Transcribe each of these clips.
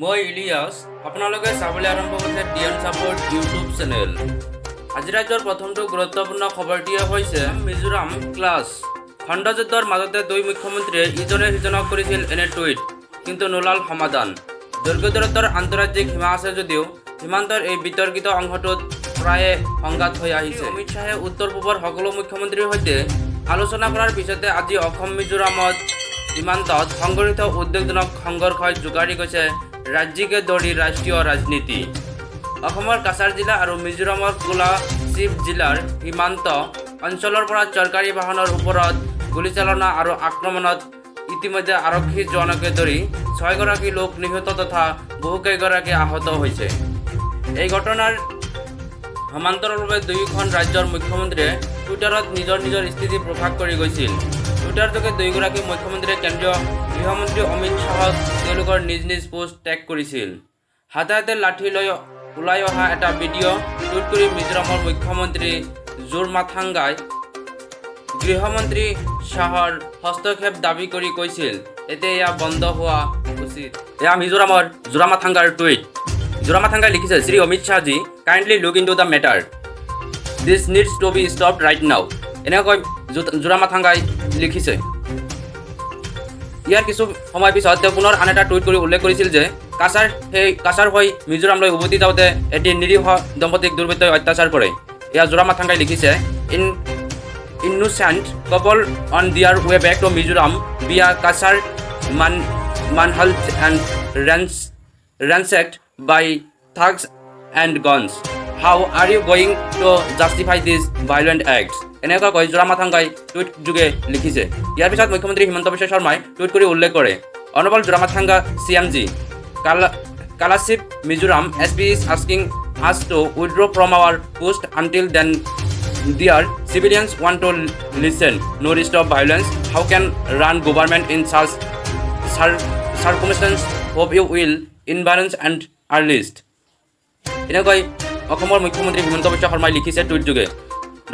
মই ইলিয়াস আপোনালোকে চাবলৈ আৰম্ভ কৰিছে ডিএন সাপোৰ্ট ইউটিউব চেনেল। আজি ৰাজ্যৰ প্ৰথমটো গুৰুত্বপূৰ্ণ খবৰটিয়ে হৈছে মিজোৰাম ক্লাছ। খণ্ডযুদ্ধৰ মাজতে দুই মুখ্যমন্ত্ৰীয়ে ইজনে সিজনক কৰিছিল এনে টুইট, কিন্তু নোলাল সমাধান। দৈৰ্ঘ্য দূৰত্বৰ আন্তঃৰাজ্যিক সীমা আছে যদিও সীমান্তৰ এই বিতৰ্কিত অংশটোত প্ৰায়ে সংঘাত হৈ আহিছে। অমিত শ্বাহে উত্তৰ পূবৰ সকলো মুখ্যমন্ত্ৰীৰ সৈতে আলোচনা কৰাৰ পিছতে আজি অসম মিজোৰামত সীমান্তত সংঘটিত উদ্বেগজনক সংঘৰ্ষই জোকাৰি গৈছে ৰাজ্যিকে ধৰি ৰাষ্ট্ৰীয় ৰাজনীতি। অসমৰ কাছাৰ জিলা আৰু মিজোৰামৰ কোলাশিব জিলাৰ সীমান্ত অঞ্চলৰ পৰা চৰকাৰী বাহনৰ ওপৰত গুলীচালনা আৰু আক্ৰমণত ইতিমধ্যে আৰক্ষী জোৱানকে ধৰি 6 গৰাকী লোক নিহত তথা বহুকেইগৰাকী আহত হৈছে। এই ঘটনাৰ সমান্তৰালভাৱে দুয়োখন ৰাজ্যৰ মুখ্যমন্ত্ৰীয়ে টুইটাৰত নিজৰ নিজৰ স্থিতি প্ৰকাশ কৰি গৈছিল। টুইটাৰযোগে দুয়োগৰাকী মুখ্যমন্ত্ৰীয়ে কেন্দ্ৰীয় গৃহমন্ত্ৰী অমিত শ্বাহক তেওঁলোকৰ নিজ নিজ পোষ্ট টেগ কৰিছিল। হাতে হাতে লাঠি লৈ ওলাই অহা এটা ভিডিঅ' টুইট কৰি মিজোৰামৰ মুখ্যমন্ত্ৰী জোৰামাথাংগাই গৃহমন্ত্ৰী শ্বাহৰ হস্তক্ষেপ দাবী কৰি কৈছিল, এতিয়া এয়া বন্ধ হোৱা উচিত। এয়া মিজোৰামৰ জোৰামাথাংগাৰ টুইট। জোৰামাথাংগাই লিখিছে, শ্ৰী অমিত শ্বাহজী, kindly look into the matter, this needs to be stopped right now. এনেকৈ জোৰামাথাংগাই লিখিছে। ইয়াৰ কিছু সময় পিছত তেওঁ পুনৰ আন এটা টুইট কৰি উল্লেখ কৰিছিল যে কাছাৰ হৈ মিজোৰামলৈ উভতি যাওঁতে এটি নিৰীহ দম্পতীক দুৰ্বৃত্তই অত্যাচাৰ কৰে। এয়া জোৰামাথাংগাই লিখিছে, innocent couple on their way back to Mizoram via Kasar manhunt and ransacked by thugs and guns. How are you going to justify these violent acts? এনেকুৱা কৈ জোৰামাথাংগাই টুইট যোগে লিখিছে। ইয়াৰ পিছত মুখ্যমন্ত্ৰী হিমন্ত বিশ্ব শৰ্মাই টুইট কৰি উল্লেখ কৰে, অনবল জোৰামাথাংগা CMG Kalashib Mizoram SP is asking us to withdraw from our post until then their civilians want to listen. No stop violence. How can run government in such circumstances? Hope you will embrace and earliest. এনেকৈ অসমৰ মুখ্যমন্ত্ৰী হিমন্ত বিশ্ব শৰ্মাই লিখিছে tweet যোগে।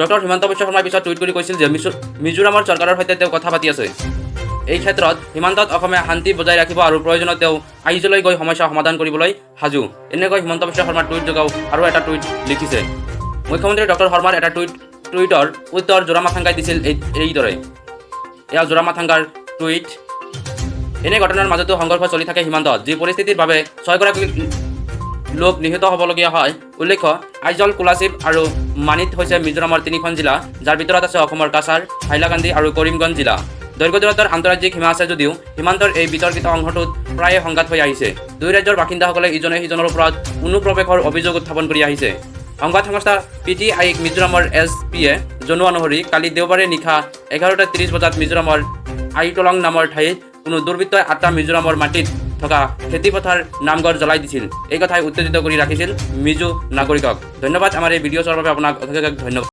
Doctor Himanta Biswa শৰ্মাই পিছত tweet কৰি কৈছিল যে মিজোৰামৰ চৰকাৰৰ সৈতে তেওঁ কথা পাতি আছে। এই ক্ষেত্ৰত সীমান্তত অসমে শান্তি বজাই ৰাখিব আৰু প্ৰয়োজনত তেওঁ আইজলৈ গৈ সমস্যা সমাধান কৰিবলৈ সাজু। এনেকৈ হিমন্ত বিশ্ব শৰ্মাৰ টুইট যোগাও আৰু এটা টুইট লিখিছে। মুখ্যমন্ত্ৰী ডক্টৰ শৰ্মাৰ এটা টুইটৰ উত্তৰ জোৰামাথাংগাই দিছিল এইদৰে। এয়া জোৰামাথাংগাৰ টুইট। এনে ঘটনাৰ মাজতো সংঘৰ্ষ চলি থাকে সীমান্তত, যি পৰিস্থিতিৰ বাবে 6 গৰাকী লোক নিহত হ'বলগীয়া হয়। উল্লেখ্য, আইজল, কোলাশিব আৰু মানিত হৈছে মিজোৰামৰ 3খন জিলা, যাৰ ভিতৰত আছে অসমৰ কাছাৰ, হাইলাকান্দি আৰু কৰিমগঞ্জ জিলা। দৈৰ্ঘ্য দূৰত্বৰ আন্তঃৰাজ্যিক সীমা আছে যদিও সীমান্তৰ এই বিতৰ্কিত অংশটোত প্ৰায়ে সংঘাত হৈ আহিছে। দুই ৰাজ্যৰ বাসিন্দাসকলে ইজনে সিজনৰ ওপৰত অনুপ্ৰৱেশৰ অভিযোগ উত্থাপন কৰি আহিছে। সংবাদ সংস্থা PTIক মিজোৰামৰ SPয়ে জনোৱা অনুসৰি কালি দেওবাৰে নিশা 11:30 বজাত মিজোৰামৰ আইটলং নামৰ ঠাইত কোনো দুৰ্বৃত্তই 8টা মিজোৰামৰ মাটিত থকা খেতিপথাৰ নামঘৰ জ্বলাই দিছিল। এই কথাই উত্তেজিত কৰি ৰাখিছিল মিজো নাগৰিকক। ধন্যবাদ আমাৰ এই ভিডিঅ' চোৱাৰ বাবে আপোনাক অশেষ ধন্যবাদ।